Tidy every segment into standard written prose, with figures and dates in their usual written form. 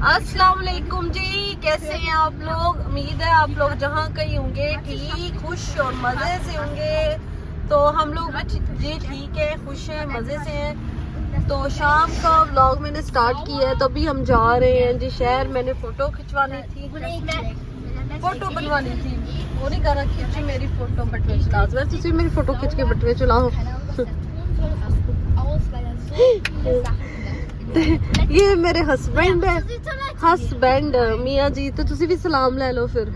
अस्सलाम वालेकुम जी, कैसे हैं आप लोग। उम्मीद है आप लोग जहाँ कहीं होंगे ठीक, खुश और मज़े से होंगे। तो हम लोग जी ठीक है, खुश हैं, मज़े से हैं। तो शाम का व्लॉग मैंने स्टार्ट किया है, तो अभी हम जा रहे हैं जी शहर। मैंने फ़ोटो खिंचवानी थी, फ़ोटो बनवानी थी। वो नहीं करा खिंची मेरी फ़ोटो बटवे चला, वैसे तुसी मेरी फ़ोटो खिंच के बटवे चलाओ। ये मेरे हस्बैंड है, हस्बैंड मियाँ जी। तो तुसी भी सलाम ले लो फिर।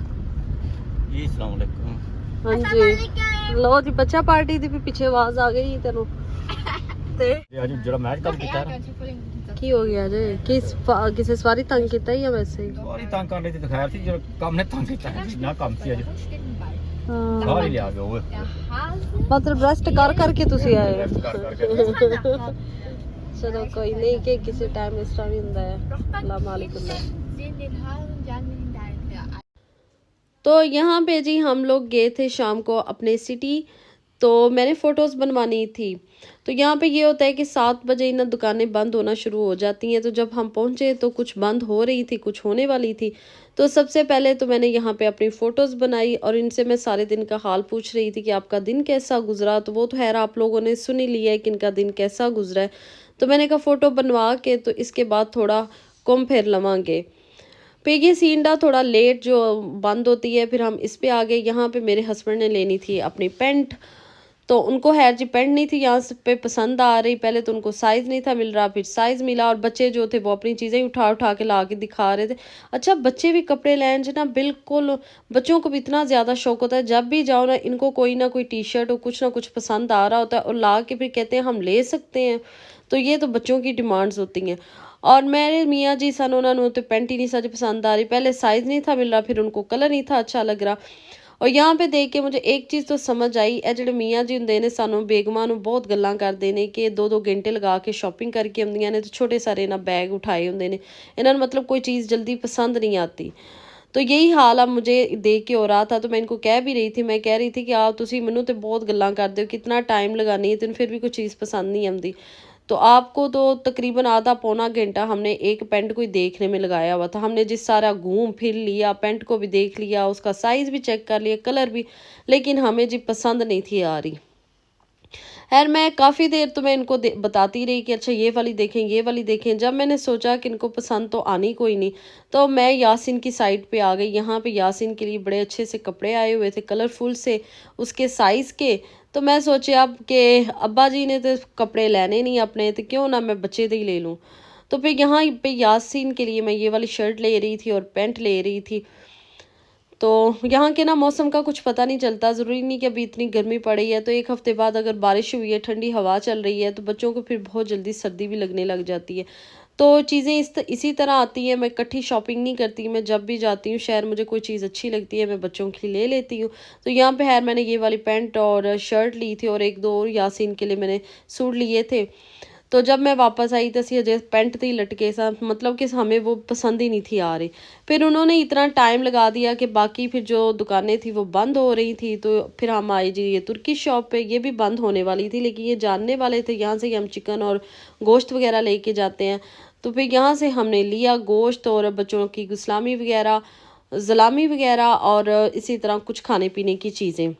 जी अस्सलाम वालेकुम। हाँ जी, लो जी। बच्चा पार्टी दी भी पीछे आवाज आ गई तेनों ते आज जरा मैच कब कीता है की हो गया जे किसे सवारी तंग कीता ही या वैसे ही सवारी तंग कर लेती तो खैर थी, जो काम ने तंग कीता है ना काम थी आज हाँ, सारी ले आ गए वो मतलब रेस्ट कर करके तुसी आए। रेस्ट कर चलो कोई नहीं, कि किसी टाइम इस तरह भी हुंदा है। अस्सलाम वालेकुम। तो यहाँ पे जी हम लोग गए थे शाम को अपने सिटी। तो मैंने फ़ोटोज़ बनवानी थी। तो यहाँ पे ये होता है कि 7 बजे ना दुकानें बंद होना शुरू हो जाती हैं। तो जब हम पहुँचे तो कुछ बंद हो रही थी, कुछ होने वाली थी। तो सबसे पहले तो मैंने यहाँ पे अपनी फ़ोटोज़ बनाई और इनसे मैं सारे दिन का हाल पूछ रही थी कि आपका दिन कैसा गुजरा। तो वो तो खैर आप लोगों ने सुन ही लिया है कि इनका दिन कैसा गुजरा है। तो मैंने कहा फ़ोटो बनवा के तो इसके बाद थोड़ा घूम फिर लवांगे। पे ये सीनडा थोड़ा लेट जो बंद होती है, फिर हम इस पे आ गए। यहाँ पे मेरे हस्बैंड ने लेनी थी अपनी पेंट। तो उनको हैर जी पेंट नहीं थी यहाँ से पे पसंद आ रही। पहले तो उनको साइज़ नहीं था मिल रहा, फिर साइज़ मिला। और बच्चे जो थे वो अपनी चीज़ें उठा उठा के ला के दिखा रहे थे। अच्छा, बच्चे भी कपड़े लें जो ना, बिल्कुल बच्चों को भी इतना ज़्यादा शौक होता है। जब भी जाओ ना, इनको कोई ना कोई टी शर्ट और कुछ ना कुछ पसंद आ रहा होता है और ला के फिर कहते हैं हम ले सकते हैं। तो ये तो बच्चों की डिमांड्स होती हैं। और मेरे मियाँ जी सन, उन्होंने तो पेंट ही नहीं सच पसंद आ रही। पहले साइज़ नहीं था मिल रहा, फिर उनको कलर नहीं था अच्छा लग रहा। और यहाँ पे देख के मुझे एक चीज़ तो समझ आई, ए ਜਿਹੜੇ ਮੀਆਂ ਜੀ ਹੁੰਦੇ ਨੇ ਸਾਨੂੰ ਬੇਗਮਾਂ ਨੂੰ ਬਹੁਤ ਗੱਲਾਂ ਕਰਦੇ ਨੇ ਕਿ 2-2 घंटे लगा के शॉपिंग करके आਉਂਦੀਆਂ ਨੇ। तो छोटे सारे ना बैग उठाए ਹੁੰਦੇ ਨੇ ਇਹਨਾਂ ਨੂੰ, मतलब कोई चीज़ जल्दी पसंद नहीं आती। तो यही हाल अब मुझे देख के हो रहा था। तो मैं इनको कह भी रही थी, मैं कह रही थी कि आओ तुसी मैनू तो बहुत गल्लां करदे हो, कितना टाइम लगानी है तेन फिर भी कोई चीज़ पसंद नहीं आती। तो आपको तो तकरीबन आधा पौना घंटा हमने एक पेंट को ही देखने में लगाया हुआ था। हमने जिस सारा घूम फिर लिया, पेंट को भी देख लिया, उसका साइज़ भी चेक कर लिया, कलर भी, लेकिन हमें जी पसंद नहीं थी आ रही। खैर मैं काफ़ी देर तो मैं इनको बताती रही कि अच्छा ये वाली देखें, ये वाली देखें। जब मैंने सोचा कि इनको पसंद तो आनी कोई नहीं, तो मैं यासिन की साइड पे आ गई। यहाँ पे यासिन के लिए बड़े अच्छे से कपड़े आए हुए थे, कलरफुल से, उसके साइज़ के। तो मैं सोचे अब कि अब्बा जी ने तो कपड़े लेने नहीं अपने, तो क्यों ना मैं बच्चे दे ही ले लूँ। तो फिर यहाँ पे यासिन के लिए मैं ये वाली शर्ट ले रही थी और पैंट ले रही थी। तो यहाँ के ना मौसम का कुछ पता नहीं चलता। ज़रूरी नहीं कि अभी इतनी गर्मी पड़ रही है तो एक हफ़्ते बाद अगर बारिश हुई है, ठंडी हवा चल रही है, तो बच्चों को फिर बहुत जल्दी सर्दी भी लगने लग जाती है। तो चीज़ें इसी तरह आती हैं। मैं इकट्ठी शॉपिंग नहीं करती। मैं जब भी जाती हूँ शहर, मुझे कोई चीज़ अच्छी लगती है मैं बच्चों के लिए ले लेती हूँ। तो यहाँ पे खैर मैंने ये वाली पैंट और शर्ट ली थी और 1-2 और यासीन के लिए मैंने सूट लिए थे। तो जब मैं वापस आई तो असी अजे पेंट ते ही लटके सा, मतलब कि हमें वो पसंद ही नहीं थी आ रही। फिर उन्होंने इतना टाइम लगा दिया कि बाकी फिर जो दुकानें थी वो बंद हो रही थी। तो फिर हम आए जी ये तुर्की शॉप पे, ये भी बंद होने वाली थी, लेकिन ये जानने वाले थे यहाँ से हम चिकन और गोश्त वगैरह लेके जाते हैं। तो फिर यहाँ से हमने लिया गोश्त और बच्चों की गुस्लामी वगैरह, ज़लामी वगैरह और इसी तरह कुछ खाने पीने की चीज़ें।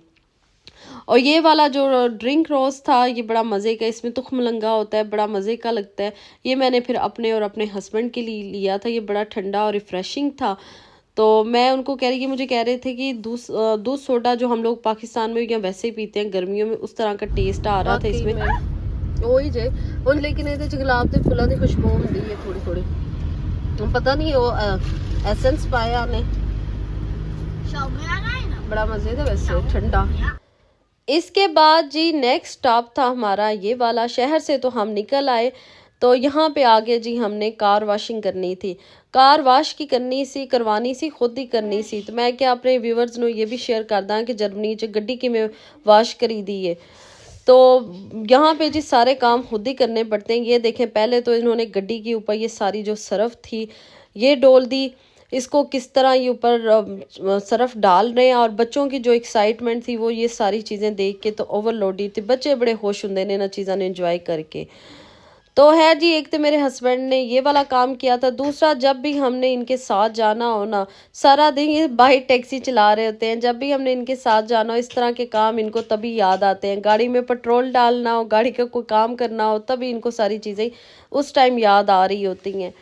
और ये वाला जो ड्रिंक रोज़ था ये बड़ा मज़े का, इसमें तुखमलंगा होता है, बड़ा मज़े का लगता है। ये मैंने फिर अपने और अपने हस्बैंड के लिए लिया था। ये बड़ा ठंडा और रिफ़्रेशिंग था। तो मैं उनको कह रही कि मुझे कह रहे थे कि दूध सोडा जो हम लोग पाकिस्तान में या वैसे ही पीते हैं गर्मियों में, उस तरह का टेस्ट आ रहा था इसमें। ਉਹੀ ਜੇ ਹੁਣ लेकिन ਇਹਦੇ ਚ ਗੁਲਾਬ ਦੇ ਫੁੱਲਾਂ ਦੀ ਖੁਸ਼ਬੂ ਹੁੰਦੀ ਹੈ ਥੋੜੀ ਥੋੜੀ। ਪਤਾ ਨਹੀਂ ਉਹ ਐਸੈਂਸ ਪਾਇਆ ਨੇ। बड़ा मज़े था वैसे, ठंडा। इसके बाद जी नेक्स्ट स्टॉप था हमारा ये वाला। शहर से तो हम निकल आए। तो यहाँ पे आगे जी हमने कार वॉशिंग करनी थी। कार वाश की करवानी सी, खुद ही करनी सी। तो मैं क्या अपने व्यूवर्स ਨੂੰ ये भी शेयर कर दा कि जर्मनी च गड्डी किमें वाश करी दी है। तो यहाँ पे जी सारे काम खुद ही करने पड़ते हैं। ये देखें, पहले तो इन्होंने गड्डी के ऊपर ये सारी जो सरफ थी ये डोल दी। इसको किस तरह ये ऊपर सरफ डाल रहे हैं। और बच्चों की जो एक्साइटमेंट थी वो ये सारी चीज़ें देख के तो ओवरलोडेड थी। बच्चे बड़े खुश होंगे ने इन्हां चीज़ां ने इंजॉय करके। तो है जी, एक तो मेरे हस्बैंड ने ये वाला काम किया था, दूसरा जब भी हमने इनके साथ जाना हो ना, सारा दिन ये बाई टैक्सी चला रहे होते हैं। जब भी हमने इनके साथ जाना हो, इस तरह के काम इनको तभी याद आते हैं। गाड़ी में पेट्रोल डालना हो, गाड़ी का कोई काम करना हो, तभी इनको सारी चीज़ें उस टाइम याद आ रही होती हैं।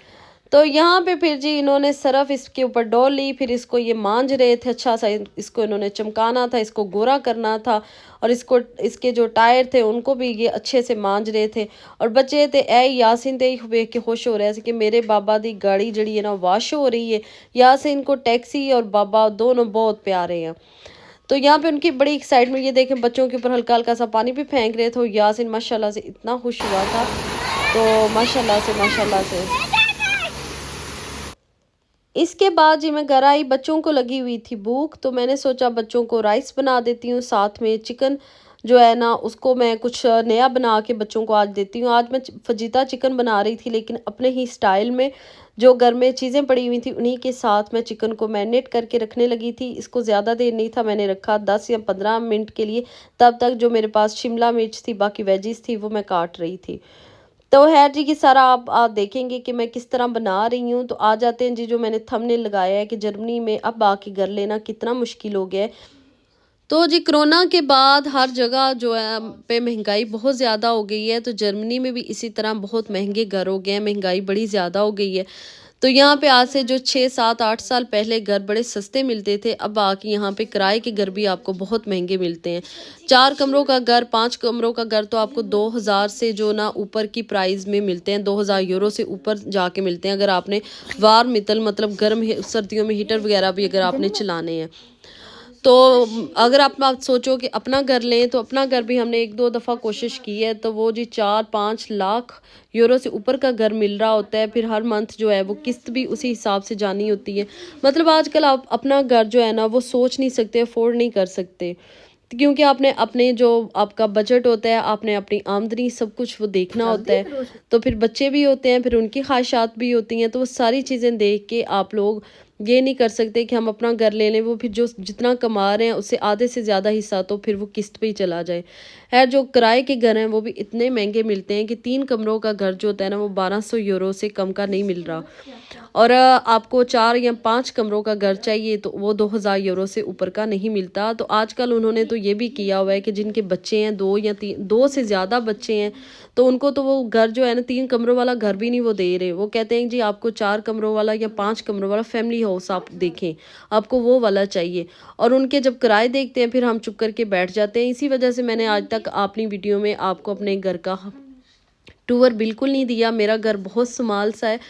तो यहाँ पे फिर जी इन्होंने सरफ इसके ऊपर डोल ली, फिर इसको ये मांज रहे थे अच्छा सा, इसको इन्होंने चमकाना था, इसको गोरा करना था, और इसको इसके जो टायर थे उनको भी ये अच्छे से मांज रहे थे। और बच्चे थे ऐ यासिन थे वे के खुश हो रहे थे कि मेरे बाबा दी गाड़ी जड़ी है ना वाश हो रही है। यासिन को टैक्सी और बाबा दोनों बहुत प्यारे हैं। तो यहाँ पे उनकी बड़ी एक्साइटमेंट, ये देखें बच्चों के ऊपर हल्का हल्का सा पानी भी फेंक रहे थे। यासिन माशाल्लाह से इतना खुश हुआ था, तो माशाल्लाह से इसके बाद जी मैं घर आई, बच्चों को लगी हुई थी भूख, तो मैंने सोचा बच्चों को राइस बना देती हूँ, साथ में चिकन जो है ना उसको मैं कुछ नया बना के बच्चों को आज देती हूँ। आज मैं फजीता चिकन बना रही थी, लेकिन अपने ही स्टाइल में, जो घर में चीज़ें पड़ी हुई थी उन्हीं के साथ मैं चिकन को मैरिनेट करके रखने लगी थी। इसको ज़्यादा देर नहीं था, मैंने रखा 10 या 15 मिनट के लिए। तब तक जो मेरे पास शिमला मिर्च थी, बाकी वेजिस थी, वो मैं काट रही थी। तो है जी कि सारा आप देखेंगे कि मैं किस तरह बना रही हूँ। तो आ जाते हैं जी, जो मैंने थंबनेल लगाया है कि जर्मनी में अब आके घर लेना कितना मुश्किल हो गया है। तो जी कोरोना के बाद हर जगह जो है पे महंगाई बहुत ज़्यादा हो गई है, तो जर्मनी में भी इसी तरह बहुत महंगे घर हो गए हैं, महंगाई बड़ी ज़्यादा हो गई है। तो यहाँ पे आज से जो 6, 7, 8 साल पहले घर बड़े सस्ते मिलते थे, अब आके यहाँ पे किराए के घर भी आपको बहुत महंगे मिलते हैं। 4 कमरों का घर, 5 कमरों का घर तो आपको 2000 से जो ना ऊपर की प्राइस में मिलते हैं, 2000 यूरो से ऊपर जाके मिलते हैं। अगर आपने वार मितल मतलब गर्म सर्दियों में हीटर वगैरह भी अगर आपने चलाने हैं, तो अगर आप सोचो कि अपना घर लें, तो अपना घर भी हमने 1-2 दफ़ा कोशिश की है, तो वो जी 4-5 लाख यूरो से ऊपर का घर मिल रहा होता है। फिर हर मंथ जो है वो किस्त भी उसी हिसाब से जानी होती है। मतलब आजकल आप अपना घर जो है ना वो सोच नहीं सकते, अफोर्ड नहीं कर सकते, क्योंकि आपने अपने जो आपका बजट होता है, आपने अपनी आमदनी सब कुछ वो देखना होता है। तो फिर बच्चे भी होते हैं, फिर उनकी ख्वाहिशात भी होती हैं, तो वो सारी चीज़ें देख के आप लोग ये नहीं कर सकते कि हम अपना घर ले लें, वो फिर जो जितना कमा रहे हैं उससे आधे से ज़्यादा हिस्सा तो फिर वो किस्त पे ही चला जाए। है जो किराए के घर हैं वो भी इतने महंगे मिलते हैं कि 3 कमरों का घर जो होता है ना वो 1200 यूरो से कम का नहीं मिल रहा। और आपको 4 या 5 कमरों का घर चाहिए तो वो 2000 यूरो से ऊपर का नहीं मिलता। तो आजकल उन्होंने तो ये भी किया हुआ है कि जिनके बच्चे हैं 2 या 3, 2 से ज़्यादा बच्चे हैं, तो उनको तो वो घर जो है ना 3 कमरों वाला घर भी नहीं वो दे रहे। वो कहते हैं जी आपको 4 कमरों वाला या 5 कमरों वाला फैमिली हाउस आप देखें, आपको वो वाला चाहिए। और उनके जब किराए देखते हैं फिर हम चुप करके बैठ जाते हैं। इसी वजह से मैंने आज तक अपनी वीडियो में आपको अपने घर का टूर बिल्कुल नहीं दिया। मेरा घर बहुत सुमाल सा है,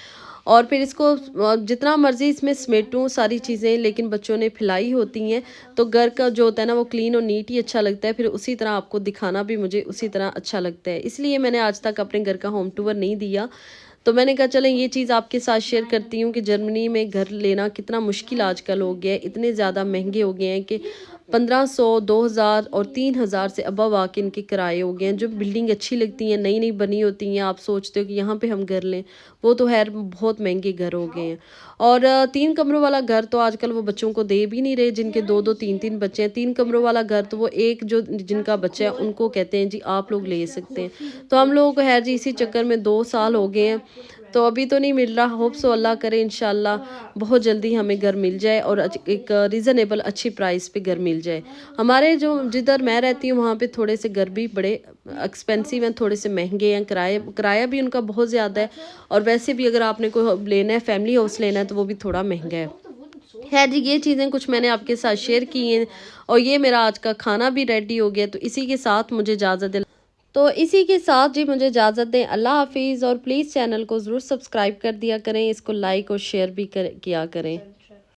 और फिर इसको जितना मर्ज़ी इसमें समेटूँ सारी चीज़ें, लेकिन बच्चों ने फैलाई होती हैं, तो घर का जो होता है ना वो क्लीन और नीट ही अच्छा लगता है। फिर उसी तरह आपको दिखाना भी मुझे उसी तरह अच्छा लगता है, इसलिए मैंने आज तक अपने घर का होम टूर नहीं दिया। तो मैंने कहा चलें ये चीज़ आपके साथ शेयर करती हूँ कि जर्मनी में घर लेना कितना मुश्किल आजकल हो गया है। इतने ज़्यादा महंगे हो गए हैं कि 1500, 2000 और 3000 से अबव आके इनके किराए हो गए हैं। जो बिल्डिंग अच्छी लगती हैं, नई नई बनी होती हैं, आप सोचते हो कि यहाँ पे हम घर लें, वो तो खैर बहुत महंगे घर हो गए हैं। और 3 कमरों वाला घर तो आजकल वो बच्चों को दे भी नहीं रहे, जिनके 2-2, 3-3 बच्चे हैं। 3 कमरों वाला घर तो वो एक जो जिनका बच्चा है उनको कहते हैं जी आप लोग ले सकते हैं। तो हम लोगों को है जी इसी चक्कर में 2 साल हो गए हैं, तो अभी तो नहीं मिल रहा। होप सो अल्लाह करे इंशाल्लाह बहुत जल्दी हमें घर मिल जाए और एक रीज़नेबल अच्छी प्राइस पे घर मिल जाए। हमारे जो जिधर मैं रहती हूँ वहाँ पे थोड़े से घर भी बड़े एक्सपेंसिव हैं, थोड़े से महंगे हैं, किराया भी उनका बहुत ज़्यादा है। और वैसे भी अगर आपने कोई लेना है, फैमिली हाउस लेना है, तो वो भी थोड़ा महंगा है जी। ये चीज़ें कुछ मैंने आपके साथ शेयर की हैं, और ये मेरा आज का खाना भी रेडी हो गया। तो इसी के साथ मुझे इजाज़त दें। अल्लाह हाफिज़। और प्लीज़ चैनल को ज़रूर सब्सक्राइब कर दिया करें, इसको लाइक और शेयर भी किया करें।